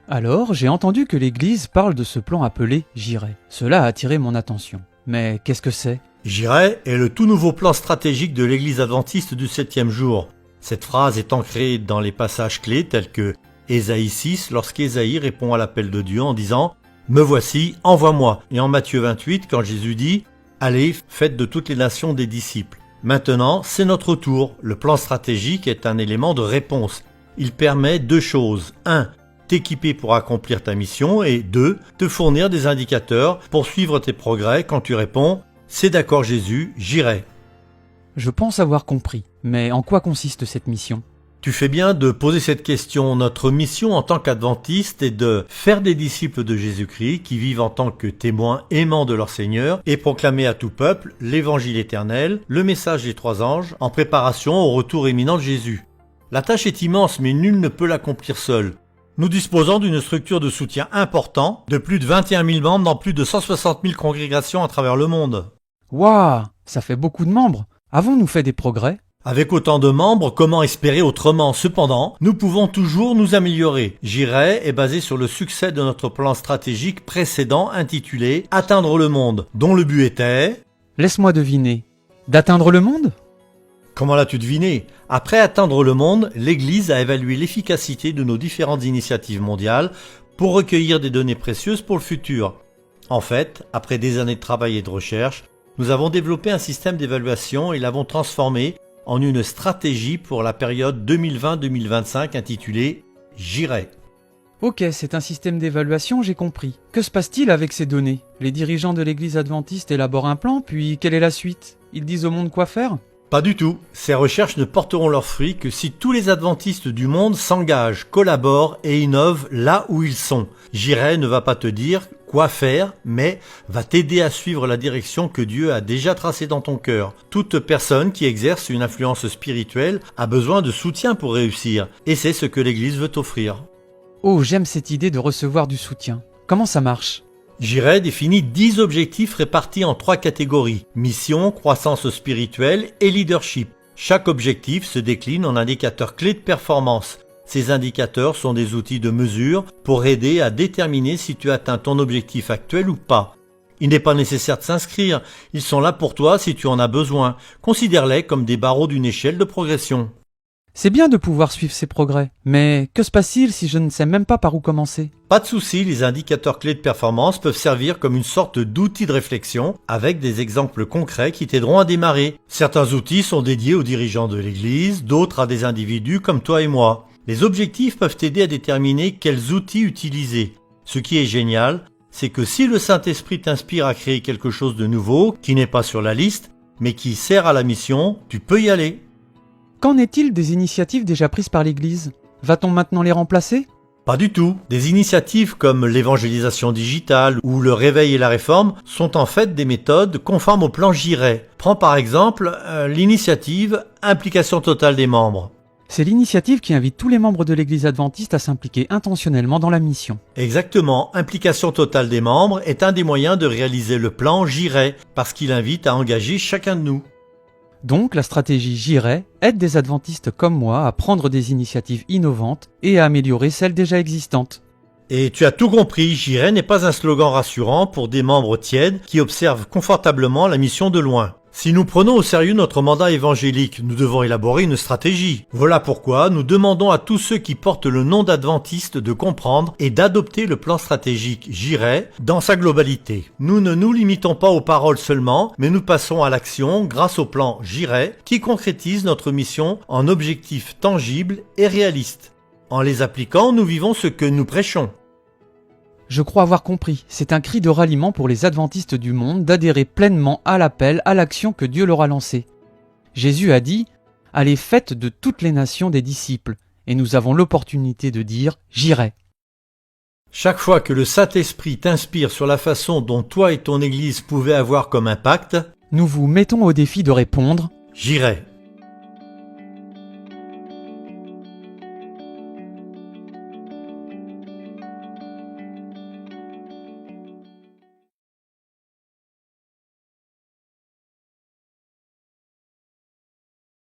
Alors, j'ai entendu que l'Église parle de ce plan appelé J'irai. Cela a attiré mon attention. Mais qu'est-ce que c'est ? J'irai est le tout nouveau plan stratégique de l'Église adventiste du 7e jour. Cette phrase est ancrée dans les passages clés tels que Ésaïe 6, lorsqu'Ésaïe répond à l'appel de Dieu en disant « Me voici, envoie-moi » et en Matthieu 28 quand Jésus dit « Allez, faites de toutes les nations des disciples ». Maintenant, c'est notre tour. Le plan stratégique est un élément de réponse. Il permet deux choses. 1. T'équiper pour accomplir ta mission et 2. Te fournir des indicateurs pour suivre tes progrès quand tu réponds « C'est d'accord Jésus, j'irai ». Je pense avoir compris. Mais en quoi consiste cette mission ? Tu fais bien de poser cette question. Notre mission en tant qu'adventiste est de faire des disciples de Jésus-Christ qui vivent en tant que témoins aimants de leur Seigneur et proclamer à tout peuple l'évangile éternel, le message des 3 anges, en préparation au retour imminent de Jésus. La tâche est immense, mais nul ne peut l'accomplir seul. Nous disposons d'une structure de soutien important, de plus de 21 000 membres dans plus de 160 000 congrégations à travers le monde. Waouh, ça fait beaucoup de membres. Avons-nous fait des progrès ? Avec autant de membres, comment espérer autrement ? Cependant, nous pouvons toujours nous améliorer. J'irai est basé sur le succès de notre plan stratégique précédent intitulé « Atteindre le monde », dont le but était... Laisse-moi deviner. D'atteindre le monde ? Comment l'as-tu deviné ? Après atteindre le monde, l'Église a évalué l'efficacité de nos différentes initiatives mondiales pour recueillir des données précieuses pour le futur. En fait, après des années de travail et de recherche, nous avons développé un système d'évaluation et l'avons transformé en une stratégie pour la période 2020-2025 intitulée « J'irai ». Ok, c'est un système d'évaluation, j'ai compris. Que se passe-t-il avec ces données ? Les dirigeants de l'Église adventiste élaborent un plan, puis quelle est la suite ? Ils disent au monde quoi faire ? Pas du tout. Ces recherches ne porteront leurs fruits que si tous les adventistes du monde s'engagent, collaborent et innovent là où ils sont. J'irai ne va pas te dire quoi faire, mais va t'aider à suivre la direction que Dieu a déjà tracée dans ton cœur. Toute personne qui exerce une influence spirituelle a besoin de soutien pour réussir, et c'est ce que l'Église veut t'offrir. Oh, j'aime cette idée de recevoir du soutien. Comment ça marche ? J'irai définit 10 objectifs répartis en 3 catégories, mission, croissance spirituelle et leadership. Chaque objectif se décline en indicateurs clés de performance. Ces indicateurs sont des outils de mesure pour aider à déterminer si tu atteins ton objectif actuel ou pas. Il n'est pas nécessaire de s'inscrire, ils sont là pour toi si tu en as besoin. Considère-les comme des barreaux d'une échelle de progression. C'est bien de pouvoir suivre ces progrès, mais que se passe-t-il si je ne sais même pas par où commencer ? Pas de souci, les indicateurs clés de performance peuvent servir comme une sorte d'outil de réflexion avec des exemples concrets qui t'aideront à démarrer. Certains outils sont dédiés aux dirigeants de l'Église, d'autres à des individus comme toi et moi. Les objectifs peuvent t'aider à déterminer quels outils utiliser. Ce qui est génial, c'est que si le Saint-Esprit t'inspire à créer quelque chose de nouveau, qui n'est pas sur la liste, mais qui sert à la mission, tu peux y aller. Qu'en est-il des initiatives déjà prises par l'Église ? Va-t-on maintenant les remplacer ? Pas du tout. Des initiatives comme l'évangélisation digitale ou le réveil et la réforme sont en fait des méthodes conformes au plan J'irai. Prends par exemple l'initiative Implication totale des membres. C'est l'initiative qui invite tous les membres de l'Église adventiste à s'impliquer intentionnellement dans la mission. Exactement, Implication totale des membres est un des moyens de réaliser le plan J'irai parce qu'il invite à engager chacun de nous. Donc, la stratégie J'irai aide des adventistes comme moi à prendre des initiatives innovantes et à améliorer celles déjà existantes. Et tu as tout compris, J'irai n'est pas un slogan rassurant pour des membres tièdes qui observent confortablement la mission de loin. Si nous prenons au sérieux notre mandat évangélique, nous devons élaborer une stratégie. Voilà pourquoi nous demandons à tous ceux qui portent le nom d'adventistes de comprendre et d'adopter le plan stratégique J'irai dans sa globalité. Nous ne nous limitons pas aux paroles seulement, mais nous passons à l'action grâce au plan J'irai qui concrétise notre mission en objectifs tangibles et réalistes. En les appliquant, nous vivons ce que nous prêchons. Je crois avoir compris, c'est un cri de ralliement pour les adventistes du monde d'adhérer pleinement à l'appel, à l'action que Dieu leur a lancée. Jésus a dit « Allez, faites de toutes les nations des disciples » et nous avons l'opportunité de dire « J'irai ». Chaque fois que le Saint-Esprit t'inspire sur la façon dont toi et ton Église pouvaient avoir comme impact, nous vous mettons au défi de répondre « J'irai ».